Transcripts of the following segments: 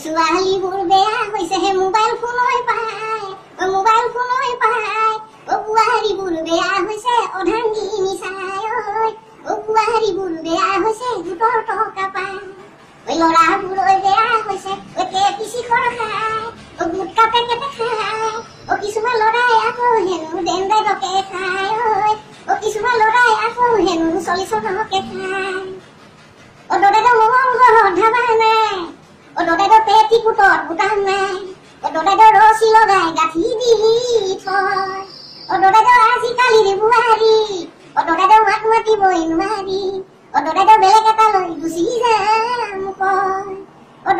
ছোৱালীবোৰ বেয়া হৈছেহে মোবাইল ফোনই পায় মোবাইল ফোনই পায় বোৱাৰীবোৰ বেয়া হৈছে অধাংগী নিচাই বোৱাৰীবোৰ বেয়া হৈছে গোটৰ টকা পায় ল'ৰাবোৰৈ বেয়া হৈছে পিচিখৰ খায় গুটকা পেকেটে খায় কিছুমান ল'ৰাই আকৌ হেনো ডেণ্ডাইডকে খায় কিছুমান ল'ৰাই আকৌ হেনো 40 খায় দাদা মঙল ঘৰত ধাবা নাই দাদা পেটি কুটত বুটান নাই দাদা ৰছী লগাই গাঁঠি দি থয় দাদা আজিকালিৰ বোৱাৰী দাদা মাত মাতিবই নোৱাৰি দাদা বেলেগ এটা লৈ গুচি যাম কয়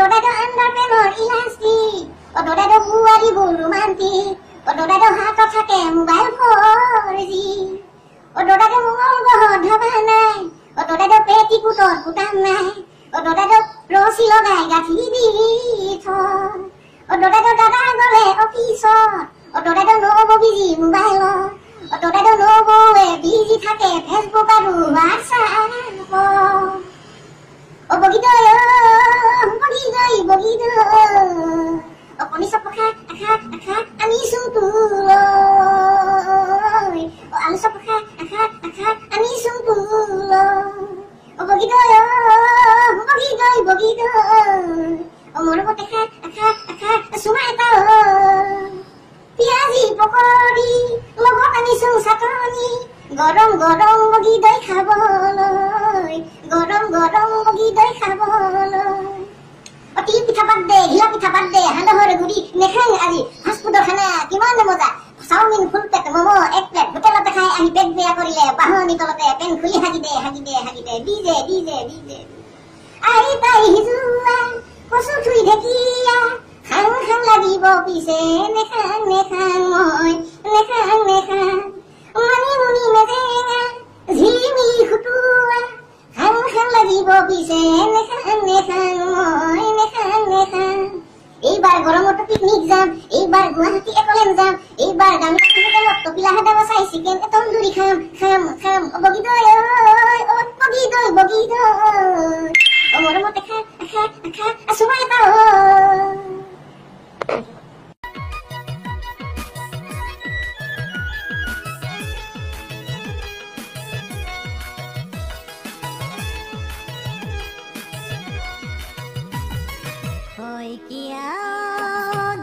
দাদা আণ্ডাৰপেনৰ ইলাষ্টিক দাদা বোৱাৰীবোৰ ৰোমান্টিক দাদা হাতত থাকে মোবাইল 4G দাদা মঙল ঘৰত ধাবা নাই দাদা পেটি কুটত বুটান নাই দাদা ৰছী লগাই গাঁঠি দি থয় দাদা গলে অফিচত দাদা নব বিজি মোবাইলত দাদা নবৌৱে বিজি থাকে ফেচবুক আৰু হোৱাটছআপ বগিদৈ চপখা আখা আনিছো তোলৈ আলু চপখা আখা আনিছো তোলৈ বগিদৈ মৰমত আখা চুমা এটা পিয়াজি পকৰি লগত আনিছো চাটনি গৰম গৰম বগিদৈ খাবলৈ গৰম গৰম বগিদৈ খাবলৈ তিল পিঠা পাত দে ঘিলা পিঠা পাত দে সান্দহৰ গুৰি নেখাং আজি ফাষ্টফুডৰ খানা কিমান মজা চাওমিন ফুল প্লেট মমো এক প্লেট হোটেলতে খাই আহি পেট বেয়া কৰিলে বাহনি তলতে পেন খুলি হাগি দে ডিজে আই তাই হিজুৱা কচু থুই ঢেকীয়া খাং লাগিব পিছে নেখাং মই নেখাং মানিমুনি মেজেঙা ঝিলিমিলি খুটুৱা খাং লাগিব পিছে নেখাং মই নেখাং এইবাৰ গৰমতো পিকনিক যাম এইবাৰ গুৱাহাটী একলেণ্ড যাম এইবাৰ দামী হোটেলত কপিলাহাটা বচাই চিকেন তন্দুৰি খাম বগিদৈ মৰমত আখা চুমা এটা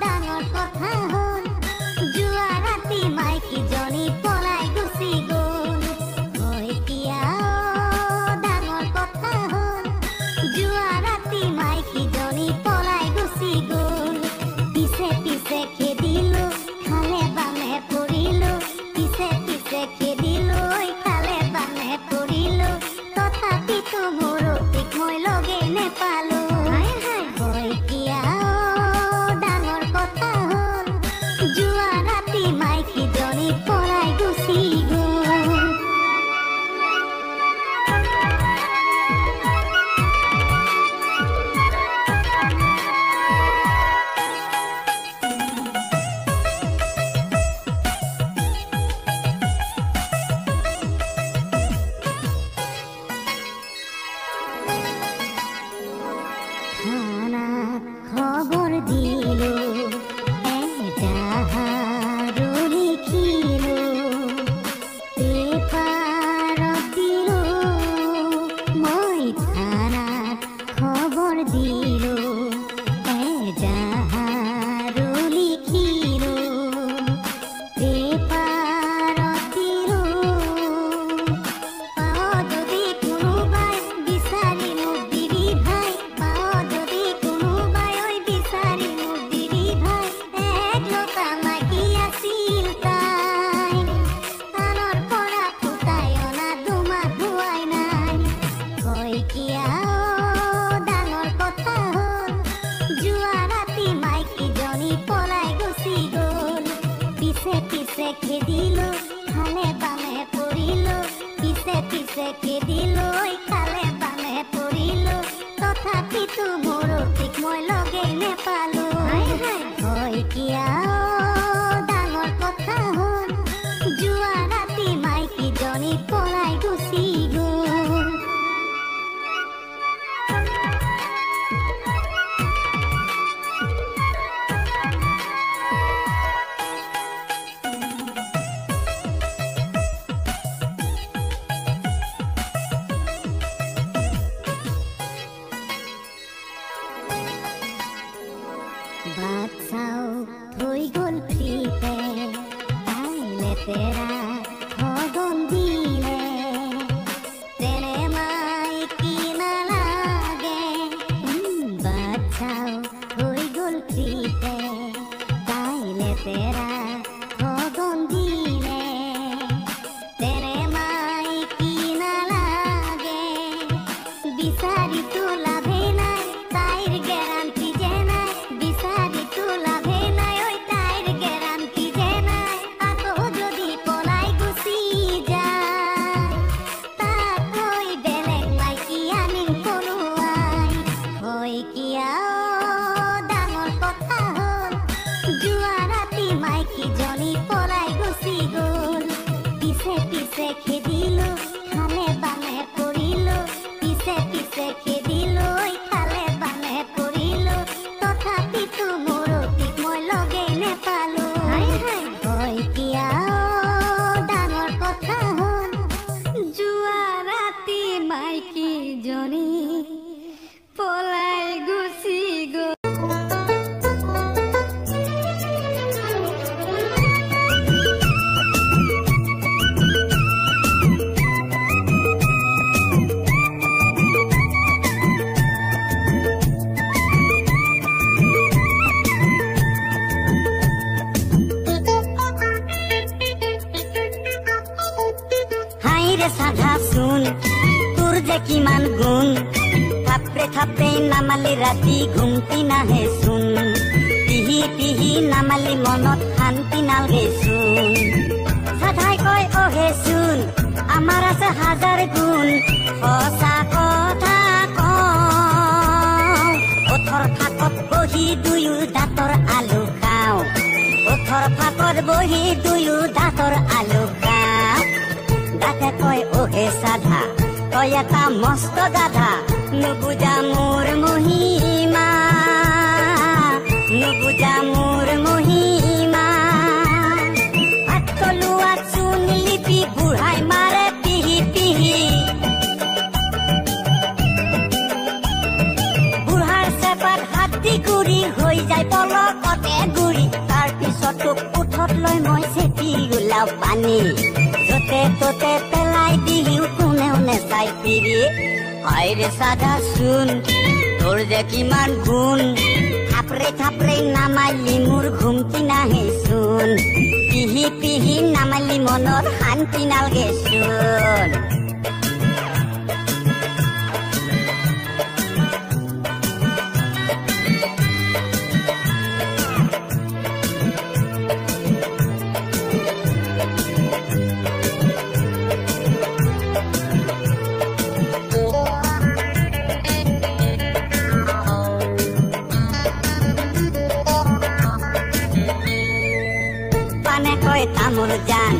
ডাঙৰ কথা হ'ল যোৱা ৰাতি মাইকীজনী পলাই গুচি গ'ল ডাঙৰ কথা হ'ল যোৱা ৰাতি মাইকীজনী পলাই গুচি গ'ল পিছে খেদিলো খালে বামে পৰিলো পিছে খেদিলো খালে বামে পৰিলো তথাপিতো মোৰ অতিক মই লগেই নেপালো বাচ্চাও থৈ গ'ল ফ্ৰীতে তাইলে তেৰা ভগন দিলে তেনে মাইকী নালাগে বাচ্চাও থৈ গ'ল ফ্ৰীতে তাইলে তেৰা ভগন দিলে তেনে মাইকী নালাগে বিচাৰি তো লাভে নাই তাইৰ গেৰাণ্টি যে নাই বিচাৰি তো লাভে নাই ঐ তাইৰ গেৰাণ্টি যে নাই আকৌ যদি পলাই গুচি যায় তাক কৈ বেলেগ মাইকী আনিম পলুৱাই হয় কিয়া ডাঙৰ কথা হ'ল যোৱা ৰাতি মাইকীজনী পলাই গুচি গ'ল পিছে পিছে খেদিলো খালে বানে পৰিলো পিছে পিছে খেদিলো খালে বানে পৰিলো তথাপিতো মোৰ অতীত মই লগেই নেপালো হয় কিয়া ডাঙৰ কথা হ'ল যোৱা ৰাতি মাইকীজনী পলাই গুচি গ'ল সাধা শুন তোৰ যে কিমান গুণ থাপৰে থাপৰে নামালি ৰাতি ঘুমটি নাহে চোন পিহি পিহি নামালি মনত শান্তি নালগে চোন সাধাই কয় অহে চোন আমাৰ আছে হাজাৰ গুণ সঁচা কথা কওঁ ওঠৰ ফাকত বহি দুয়ো দাঁতৰ আলু খাওঁ ওঠৰ ফাকত বহি দুয়ো দাঁতৰ আলু খাওঁ দাঁতে কয় অহে সাধা তই এটা মস্ত গাধা নুবুজা মোৰ মহিমা নুবুজা মোৰ মহিমা আতলোৱা চোন লিপি বুঢ়াই মাৰে পিহি পিহি বুঢ়াৰ চেপাত হাতী গুৰি হৈ যায় পলকতে গুৰি তাৰপিছত তোক উঠত লৈ মই চেপি ওলাও পানী য'তে ত'তে পেলাই দিলিও কোনেও নেচাই ফিৰি হয় ৰে সাধা চোন তোৰ যে কিমান গুণ থাপৰে থাপৰে নামালি মোৰ ঘুমটি নাহে চোন পিহি পিহি নামালি মনত শান্তি নালগে চোন তামোল জান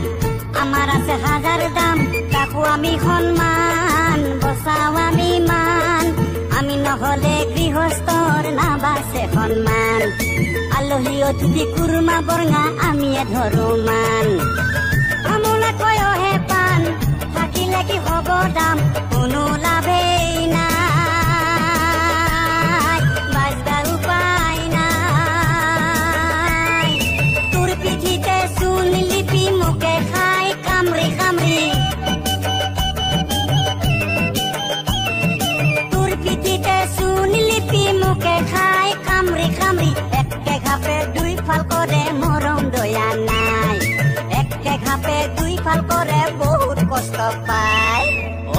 আমাৰ আছে হাজাৰ দাম তাকো আমি সন্মান বচাও আমি মান আমি নহলে গৃহস্থৰ নাবাচে সন্মান আলহী অতিথি কুৰ্মা বৰঙা আমিয়ে ধৰো মান তামোলা কয় অহে পাণ থাকিলে কি হ'ব দাম কোনো লাভেই নাই বাজবা উপায় নাই তোৰ পিঠিতে চোন লিপি মোকে খাই কামৰি কামৰি তোৰ পিঠিতে চোন লিপি মোকে খাই কামৰি কামৰি একে ঘাপে দুই ফাল কৰে মৰম দয়া নাই একে ঘাপে দুই ফাল কৰে বহুত কষ্ট পায়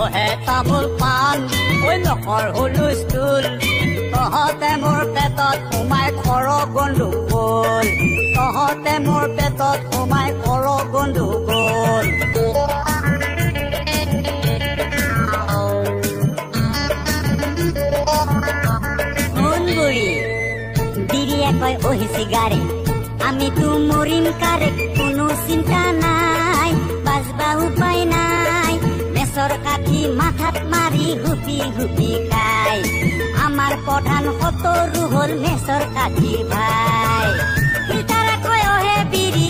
অহে তামোল পাণ ঐ নকৰ হুলস্থুল তহঁতে মোৰ পেটত সোমাই খৰ গণ্ডগোল তহঁতে মোৰ পেটত সোমাই খৰ গণ্ডগোল বুঢ়ী বিৰিয়ে কয় অহি চিগাৰে আমিতো মৰিম কাৰে কোনো চিন্তা নাই বাজবা উপায় নাই মেচৰ কাঠি মাথাত মাৰি হুপি হুপি খাই আমাৰ প্ৰধান সতৰু হ'ল মেচৰ কাঠি ভাই ফিল্টাৰে কয় অহে বিৰি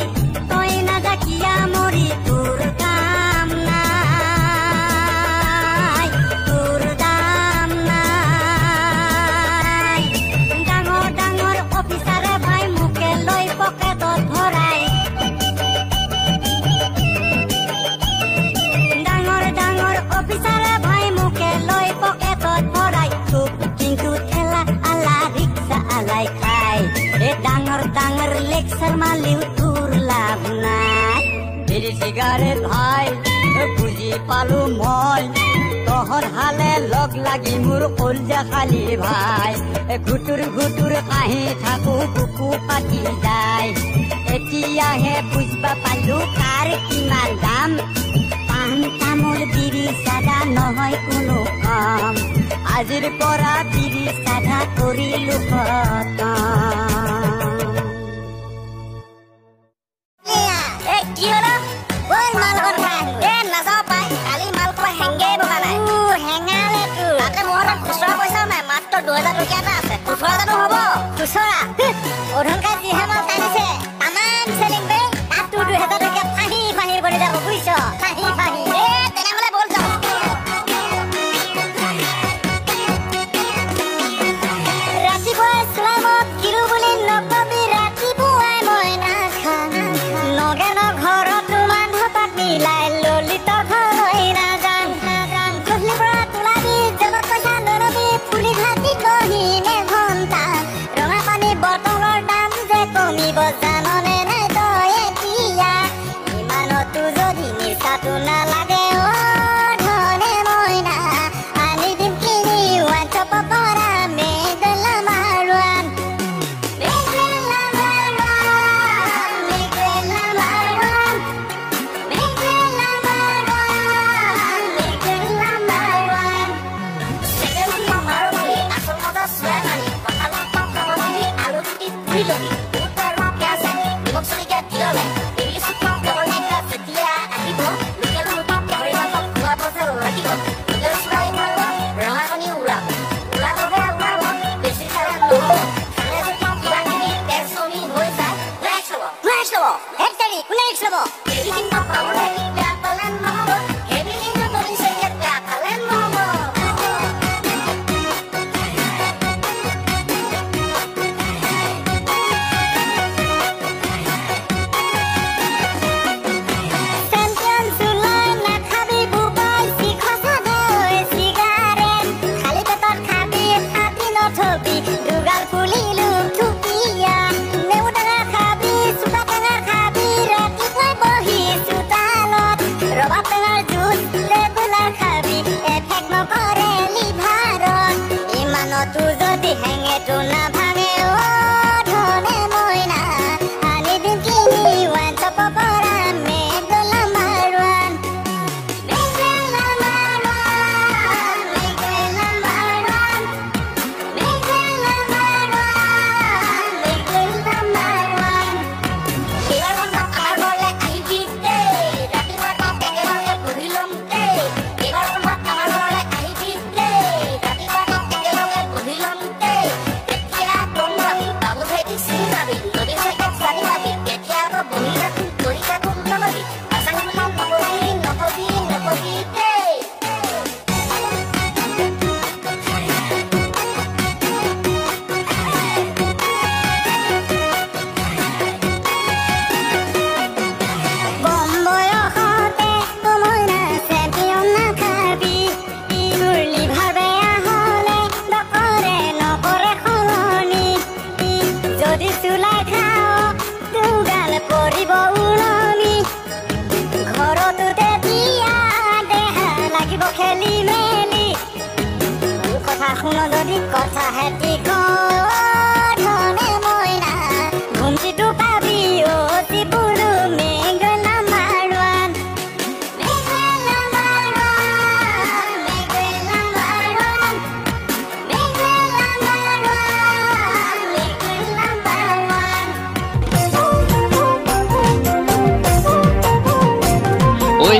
তই নাজা কিয়া মৰি তোৰ কাম নাই তোৰ দাম নাই ডাঙৰ ডাঙৰ অফিচাৰে লেকচাৰ মালিও তোৰ লাভ নাই বিড়ি চিগাৰেট ভাই বুজি পালো মই তহঁত হালে লগ লাগি মোৰ কলজা খালি ভাই ঘুটুৰ ঘুটুৰ কাহি থাকো বুকু পাতি যায় এতিয়াহে বুজবা পালো কাৰ কিমান দাম পাণ তামোল বিড়ি চাদা নহয় কোনো কাম আজিৰ পৰা বিড়ি চাদা কৰিলো খতম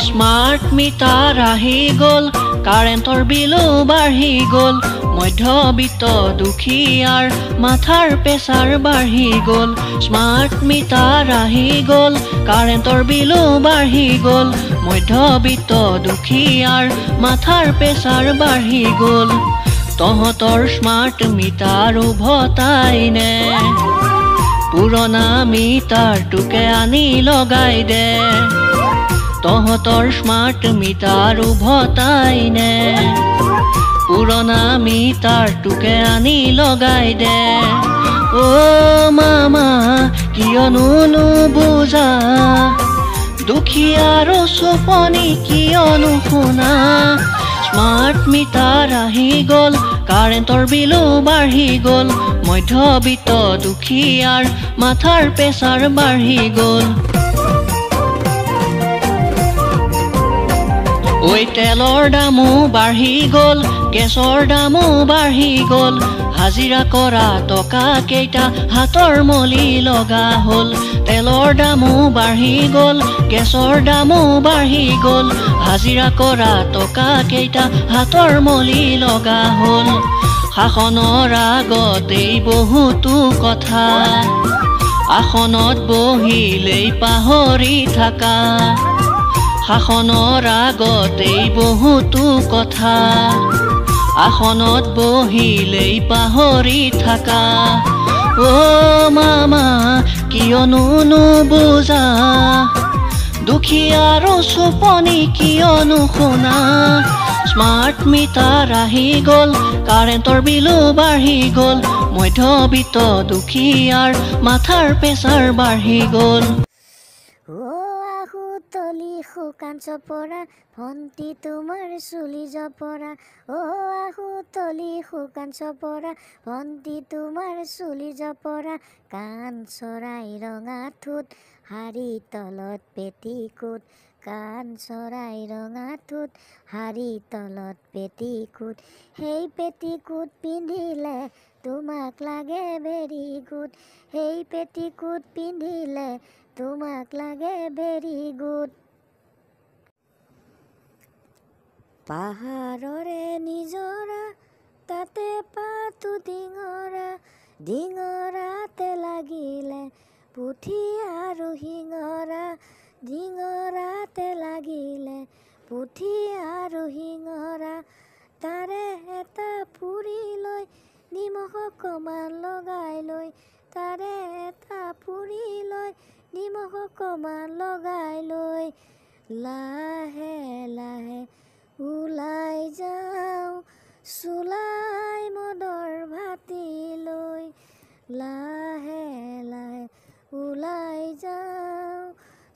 স্মাৰ্ট মিটাৰ আহি গ'ল কাৰেণ্টৰ বিলো বাঢ়ি গ'ল মধ্যবিত্ত দুখীয়াৰ মাথাৰ প্ৰেছাৰ বাঢ়ি গ'ল স্মাৰ্ট মিটাৰ আহি গ'ল কাৰেণ্টৰ বিলো বাঢ়ি গ'ল মধ্যবিত্ত দুখীয়াৰ মাথাৰ প্ৰেছাৰ বাঢ়ি গ'ল তহঁতৰ স্মাৰ্ট মিটাৰ উভতাই নে পুৰণা মিটাৰটোকে আনি লগাই দে তহঁতৰ স্মাৰ্ট মিটাৰ উভতাই নে পুৰণা মিটাৰটোকে আনি লগাই দে অ' মামা কিয়নো নুবুজা দুখীয়াৰ চোপনি কিয়নো শুনা স্মাৰ্ট মিটাৰ আহি গ'ল কাৰেণ্টৰ বিলো বাঢ়ি গ'ল মধ্যবিত্ত দুখীয়াৰ মাথাৰ প্ৰেছাৰ বাঢ়ি গ'ল ঐ তেলৰ দামো বাঢ়ি গ'ল গেছৰ দামো বাঢ়ি গ'ল হাজিৰা কৰা টকা কেইটা হাতৰ মলি লগা হ'ল তেলৰ দামো বাঢ়ি গ'ল গেছৰ দামো বাঢ়ি গ'ল হাজিৰা কৰা টকা কেইটা হাতৰ মলি লগা হ'ল শাসনৰ আগতেই বহুতো কথা আসনত বহিলেই পাহৰি থাকা শাসনৰ আগতেই বহুতো কথা আসনত বহিলেই পাহৰি থাকা ও মামা কিয়নো নুবুজা দুখীয়াৰ চোপনি কিয়নো শুনা স্মাৰ্ট মিটাৰ আহি গ'ল কাৰেণ্টৰ বিলো বাঢ়ি গ'ল মধ্যবিত্ত দুখীয়াৰ মাথাৰ প্ৰেছাৰ বাঢ়ি গ'ল তলি শুকান চপৰা ভণ্টি তোমাৰ চুলি জপৰা আহু তলি শুকান চপৰা ভণ্টি তোমাৰ চুলি জপৰা কাণ চৰাই ৰঙা ঠোঁট শাৰী তলত পেটিকোট কাণ চৰাই ৰঙা ঠোঁট শাৰী তলত পেটিকোট সেই পেটিকোট পিন্ধিলে তোমাক লাগে ভেৰি গুড সেই পেটিকোট পিন্ধিলে তোমাক লাগে ভেৰি গুড পাহাৰৰে নিজৰা তাতে পাতো ডিঙৰা ডিঙৰাতে লাগিলে পুঠি আৰু শিঙৰা ডিঙৰাতে লাগিলে পুঠি আৰু শিঙৰা তাৰে এটা পুৰি লৈ নিমখ অকণমান লগাই লৈ তাৰে এটা পুৰি লৈ নিমখ অকণমান লগাই লৈ লাহে লাহে ওলাই যাওঁ চুলাই মদৰ ভাতি লৈ লাহে লাহে ওলাই যাওঁ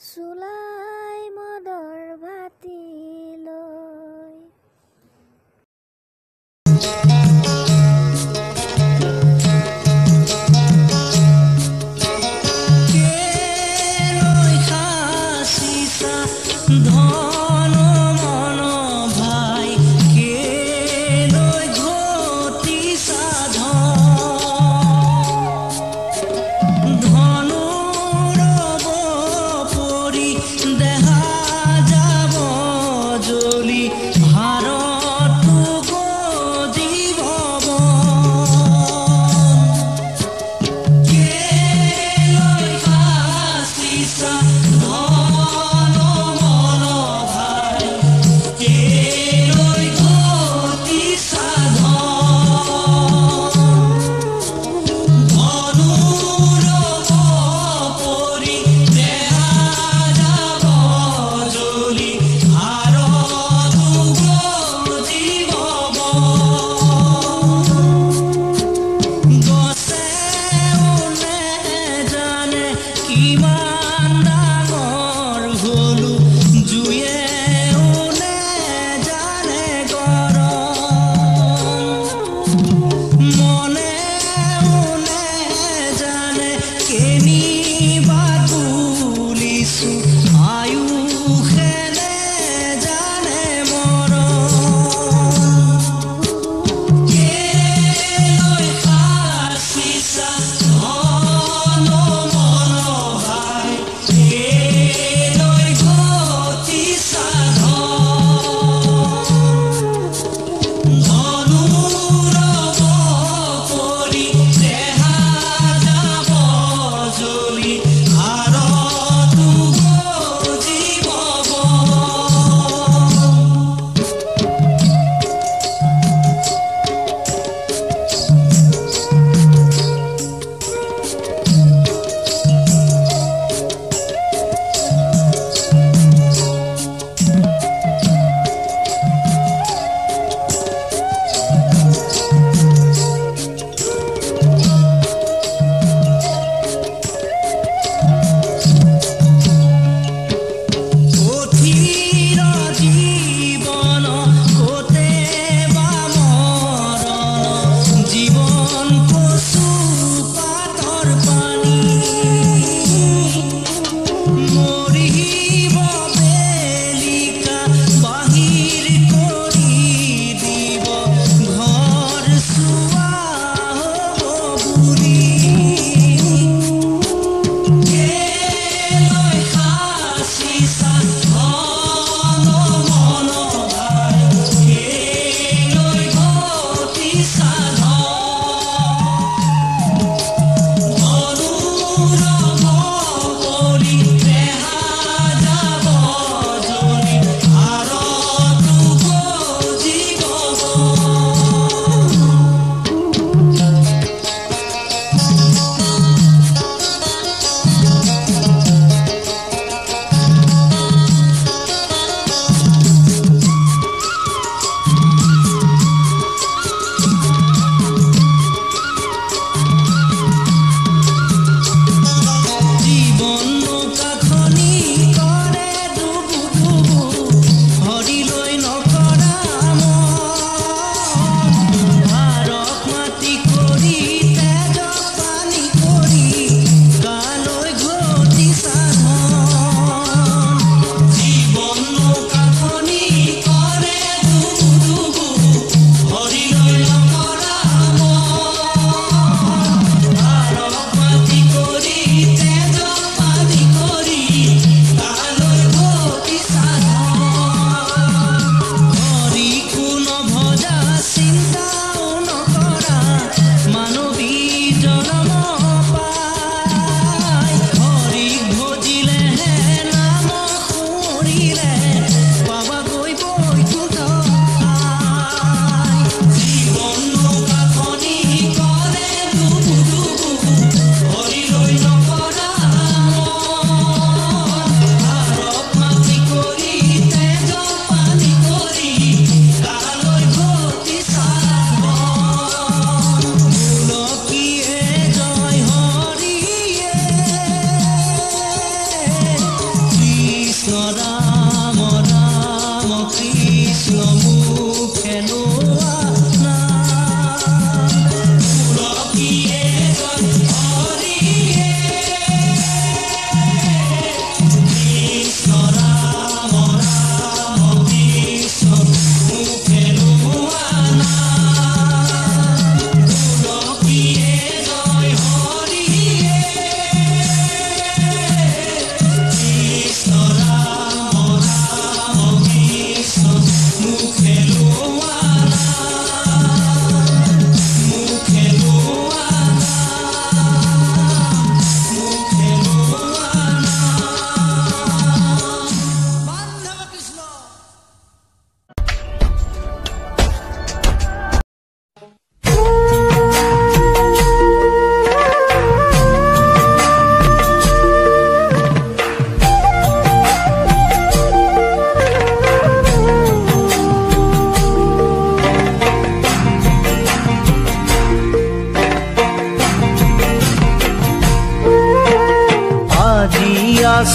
চুলাই মদৰ ভাতি লৈ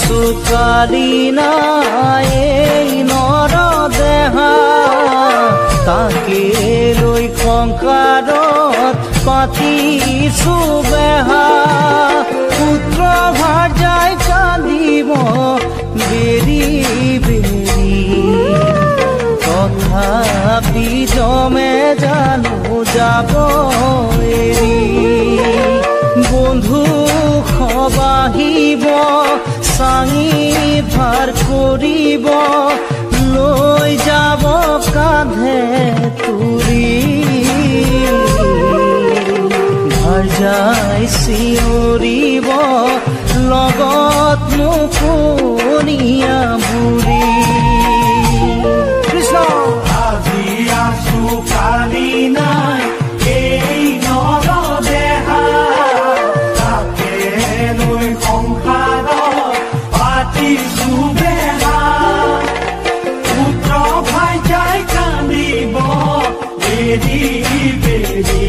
সুকালিনা এই নৰ দেহা তাকে লৈ সংসাৰত পাতিছো বেহা পুত্ৰ ভাৰ্যাই কান্দিব বেৰি বেৰি তথাপি জমে জানো যাব এৰি বন্ধু খবাহিব চাঙি ভাৰ কৰিব লৈ যাব কাঁধে তুৰি ভাৰ্যাই চিঞৰিব লগত মুকুনিয়া বুঢ়ী কৃষ্ণ আজি আছো কালি নাই এই নৰ দেহা তাকে লৈ সংসাৰত পাতিছো বেহা পুত্ৰ ভাৰ্যাই কান্দিব বেৰি বেৰি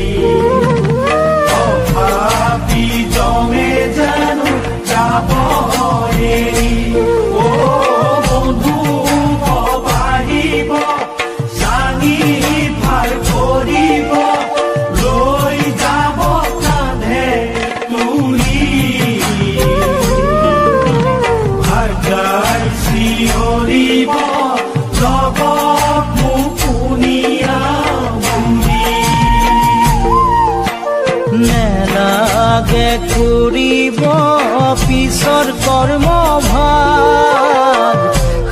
তথাপি জমে জানো যাব এৰি তুলি ভাৰ্যাই চিঞৰিব জগত মুকুনিয়া বুলি নেলাগে কৰিব পিছৰ কৰ্মভাগ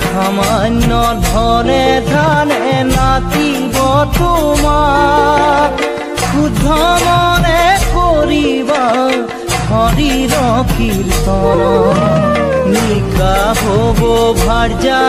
সামান্য ধনে ধানে নাতিব তোমাক শুদ্ধ মনে কৰিবা হৰিৰ কীৰ্তন নিকা হ'ব ভাৰ্যা